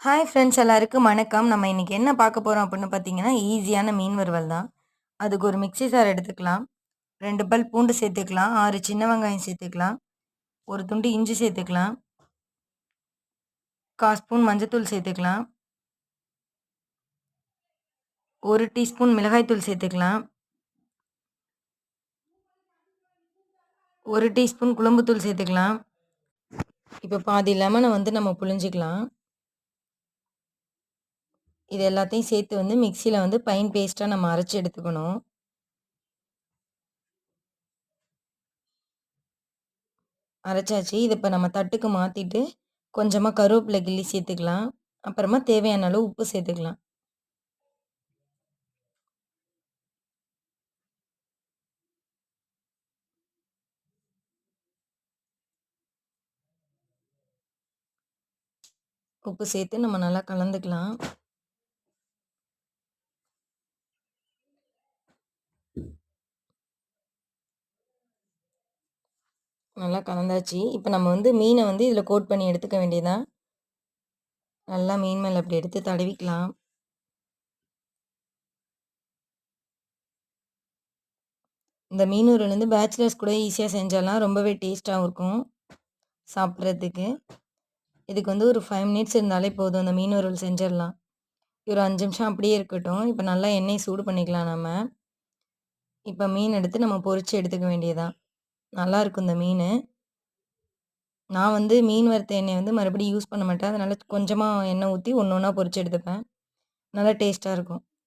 Hi friends எல்லாருக்கும் வணக்கம். நம்ம இன்னைக்கு என்ன பார்க்க போறோம் அப்படின்னு பார்த்தீங்கன்னா, ஈஸியான மீன் வறுவல் தான். அதுக்கு ஒரு மிக்ஸி ஜார் எடுத்துக்கலாம். 2 பல் பூண்டு சேர்த்துக்கலாம். 6 சின்ன வெங்காயம் சேர்த்துக்கலாம். ஒரு துண்டு இஞ்சி சேர்த்துக்கலாம். 1/4 ஸ்பூன் மஞ்சத்தூள் சேர்த்துக்கலாம். 1 டீஸ்பூன் மிளகாய்த்தூள் சேர்த்துக்கலாம். 1 டீஸ்பூன் குழம்புத்தூள் சேர்த்துக்கலாம். இப்போ பாதி லெமனை வந்து நம்ம புழிஞ்சிக்கலாம். இது எல்லாத்தையும் சேர்த்து வந்து மிக்ஸியில் வந்து ஃபைன் பேஸ்ட்டாக நம்ம அரைச்சி எடுத்துக்கணும். அரைச்சாச்சு. இத இப்ப நம்ம தட்டுக்கு மாத்திட்டு, கொஞ்சமா கருவேப்பிலை கிள்ளி சேர்த்துக்கலாம். அப்புறமா தேவையான அளவு உப்பு சேர்த்துக்கலாம். உப்பு சேர்த்து நம்ம நல்லா கலந்துக்கலாம். நல்லா கலந்தாச்சு. இப்ப நம்ம வந்து மீன வந்து இதில கோட் பண்ணி எடுத்துக்க வேண்டியதுதான். நல்லா மீன் மேல இப்படி எடுத்து தடவிக்கலாம். இந்த மீன் வறுவல் வந்து பேச்சுலர்ஸ் கூட ஈஸியா செஞ்சிடலாம். ரொம்பவே டேஸ்ட்டாவும் இருக்கும் சாப்பிடுறதுக்கு. இதுக்கு வந்து ஒரு 5 மினிட்ஸ் இருந்தாலே போதும். அந்த மீன் வறுவல் செஞ்சிடலாம். ஒரு 5 நிமிஷம் அப்படியே இருக்கட்டும். இப்ப நல்லா எண்ணெய் சூடு பண்ணிக்கலாம் நம்ம. இப்ப மீன் எடுத்து நம்ம பொரிச்சு எடுத்துக்க வேண்டியதுதான். நல்லாயிருக்கும் இந்த மீனு. நான் வந்து மீன் வறுத்த எண்ணெய வந்து மறுபடியும் யூஸ் பண்ண மாட்டேன். அதனால கொஞ்சமா எண்ணெய் ஊத்தி ஒண்ணு ஒண்ணா பொரிச்சு எடுத்துப்பேன். நல்லா டேஸ்ட்டா இருக்கும்.